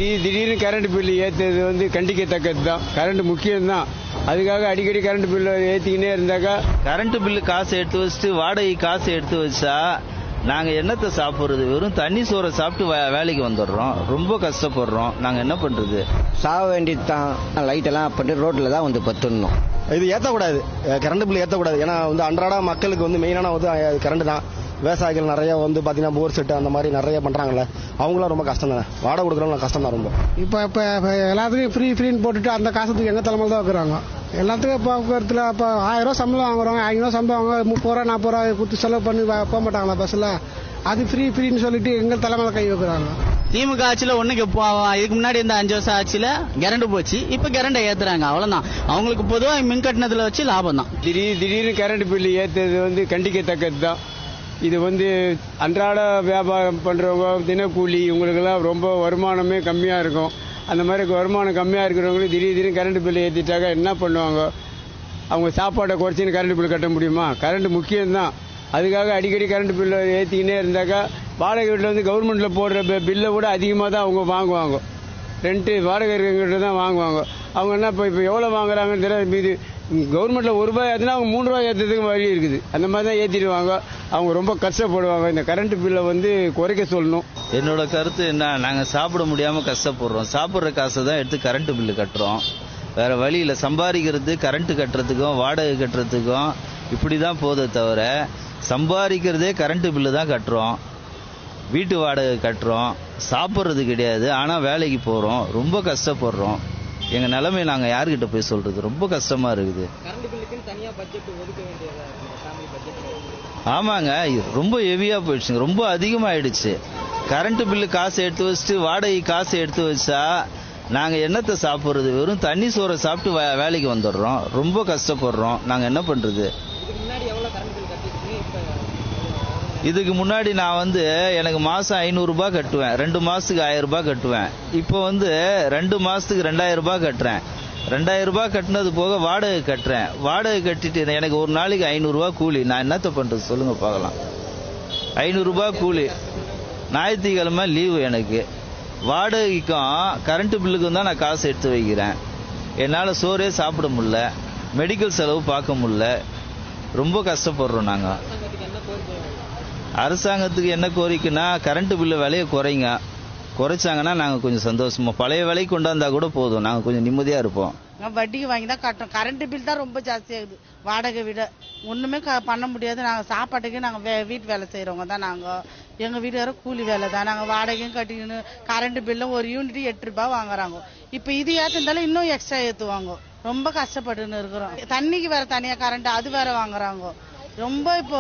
திடீர்னு current bill ஏற்றுறது வந்து கண்டிக்கத்தக்கது தான். கரண்ட் முக்கியம்தான். அதுக்காக அடிக்கடி கரண்ட் பில்லு ஏற்றிக்கினே இருந்தாக்கா கரண்ட் பில்லு காசு எடுத்து வச்சுட்டு வாடகை காசு எடுத்து வச்சா நாங்கள் என்னத்தை சாப்பிட்றது? வெறும் தண்ணி சோறை சாப்பிட்டு வேலைக்கு வந்துடுறோம். ரொம்ப கஷ்டப்படுறோம். நாங்கள் என்ன பண்ணுறது? சாக வேண்டியது தான். லைட்டெல்லாம் பண்ணிட்டு ரோட்டில் தான் வந்து பத்துடணும். இது ஏற்றக்கூடாது, கரண்ட் பில் ஏற்றக்கூடாது. ஏன்னா வந்து அன்றாட மக்களுக்கு வந்து மெயினான வந்து கரண்ட் தான். விவசாயிகள் நிறைய வந்து பார்த்தீங்கன்னா போர் செட்டு அந்த மாதிரி நிறைய பண்ணுறாங்கல்ல, அவங்களாம் ரொம்ப கஷ்டம் தானே. வாடகை கொடுக்குறவங்க கஷ்டம் தான் ரொம்ப. இப்போ எல்லாத்துக்கும் ஃப்ரீன்னு போட்டுட்டு அந்த காசுக்கு எங்கள் தலைமையில் தான் வைக்கிறாங்க. எல்லாத்துக்கும் போக்குவரத்தில் இப்போ 1000 ரூபா சம்பளம் வாங்குறவங்க, 500 ரூபா சம்பளம் வாங்க 30 ரூபா 40 ரூபா கொடுத்து செலவு பண்ணி போக மாட்டாங்களா பஸ்ஸில்? அது ஃப்ரீன்னு சொல்லிட்டு எங்கள் தலைமையில் கை வைக்கிறாங்க. திமுக ஆட்சியில் ஒண்ணுக்கு இதுக்கு முன்னாடி இந்த 5 வருஷம் ஆட்சியில கரண்ட் போச்சு. இப்ப கரண்டை ஏத்துறாங்க, அவ்வளவுதான். அவங்களுக்கு பொதுவாக மின் கட்டணத்துல வச்சு லாபம் தான். திடீர்னு கரண்ட் பில்லு ஏற்றுறது வந்து கண்டிக்கத்தக்கது தான். இது வந்து அன்றாட வியாபாரம் பண்ணுறவங்க, தினக்கூலி, இவங்களுக்கெல்லாம் ரொம்ப வருமானமே கம்மியாக இருக்கும். அந்த மாதிரி வருமானம் கம்மியாக இருக்கிறவங்களுக்கு திடீர்னு கரண்ட் பில்லு ஏற்றிட்டாக்கா என்ன பண்ணுவாங்க? அவங்க சாப்பாடை குறைச்சின்னு கரண்ட் பில்லு கட்ட முடியுமா? கரண்ட் முக்கியம்தான். அதுக்காக அடிக்கடி கரண்ட் பில்லு ஏற்றிக்கினே இருந்தாக்கா வாடகை வீட்டில் வந்து கவர்மெண்ட்டில் போடுற பில்லை விட அதிகமாக தான் அவங்க வாங்குவாங்க. ரெண்ட்டு வாடகை இருக்கிறவங்ககிட்ட தான் வாங்குவாங்க. அவங்க என்ன இப்போ எவ்வளோ வாங்குறாங்கன்னு தெரியல. இது கவர்மெண்ட்டில் ₹1 ஏற்றினா அவங்க ₹3 ஏற்றுறதுக்கு வழி இருக்குது. அந்த மாதிரி தான் ஏற்றிடுவாங்க. அவங்க ரொம்ப கஷ்டப்படுவாங்க. இந்த கரண்ட் பில்லை வந்து குறைக்க சொல்லணும். என்னோட கருத்து என்ன, நாங்கள் சாப்பிட முடியாமல் கஷ்டப்படுறோம். சாப்பிட்ற காசை தான் எடுத்து கரண்ட் பில்லு கட்டுறோம். வேற வழியில் சம்பாதிக்கிறது கரண்ட் கட்டுறதுக்கும் வாடகை கட்டுறதுக்கும் இப்படி தான் போதே தவிர, சம்பாதிக்கிறதே கரண்ட் பில்லு தான் கட்டுறோம். வீட்டு வாடகை கட்டுறோம், சாப்பிட்றது கிடையாது. ஆனால் வேலைக்கு போகிறோம், ரொம்ப கஷ்டப்படுறோம். எங்கள் நிலைமை நாங்கள் யார்கிட்ட போய் சொல்கிறது? ரொம்ப கஷ்டமாக இருக்குது. ஆமாங்க, ரொம்ப ஹெவியாக போயிடுச்சுங்க. ரொம்ப அதிகமாகிடுச்சு. கரண்ட் பில்லு காசு எடுத்து வச்சுட்டு வாடகை காசு எடுத்து வச்சா நாங்கள் என்னத்தை சாப்பிட்றது? வெறும் தண்ணி சோறை சாப்பிட்டு வேலைக்கு வந்துடுறோம். ரொம்ப கஷ்டப்படுறோம். நாங்கள் என்ன பண்ணுறது? இதுக்கு முன்னாடி நான் வந்து எனக்கு மாதம் ₹500 கட்டுவேன். 2 மாதத்துக்கு ₹1000 கட்டுவேன். இப்போ வந்து 2 மாதத்துக்கு ₹2000 கட்டுறேன். ₹2000 கட்டினது போக வாடகை கட்டுறேன். வாடகை கட்டிட்டு எனக்கு ஒரு நாளைக்கு ₹500 கூலி. நான் என்னத்தை பண்ணுறது சொல்லுங்க பார்க்கலாம்? ₹500 கூலி. ஞாயிற்றுக்கிழமை லீவு எனக்கு. வாடகைக்கும் கரண்ட் பில்லுக்கும் தான் நான் காசு எடுத்து வைக்கிறேன். என்னால் சோறே சாப்பிட முடியல, மெடிக்கல் செலவு பார்க்க முடியல. ரொம்ப கஷ்டப்படுறோம் நாங்கள். அரசாங்கத்துக்கு என்ன கோரிக்கைன்னா கரண்ட் பில்லு விலையை குறைச்சாங்கன்னா நாங்கள் கொஞ்சம் சந்தோஷமா பழைய விலைக்கு கொண்டாந்தா கூட போதும். நாங்கள் கொஞ்சம் நிம்மதியாக இருப்போம். வட்டிக்கு வாங்கி தான் கட்டுறோம். கரண்ட் பில் தான் ரொம்ப ஜாஸ்தியாகுது வாடகை விட. ஒன்றுமே பண்ண முடியாது. நாங்கள் சாப்பாட்டுக்கு நாங்கள் வீட்டு வேலை செய்கிறவங்க தான். நாங்கள் எங்கள் வீட்டுக்கார கூலி வேலை தான். நாங்கள் வாடகையும் கட்டிக்கணும். கரண்ட் பில்லும் ஒரு யூனிட் ₹8 வாங்குறாங்க. இப்போ இது ஏற்றிருந்தாலும் இன்னும் எக்ஸ்ட்ரா ஏற்றுவாங்க. ரொம்ப கஷ்டப்பட்டுன்னு இருக்கிறோம். தண்ணிக்கு வேற தனியாக கரண்ட் அது வேற வாங்குறாங்க. ரொம்ப இப்போ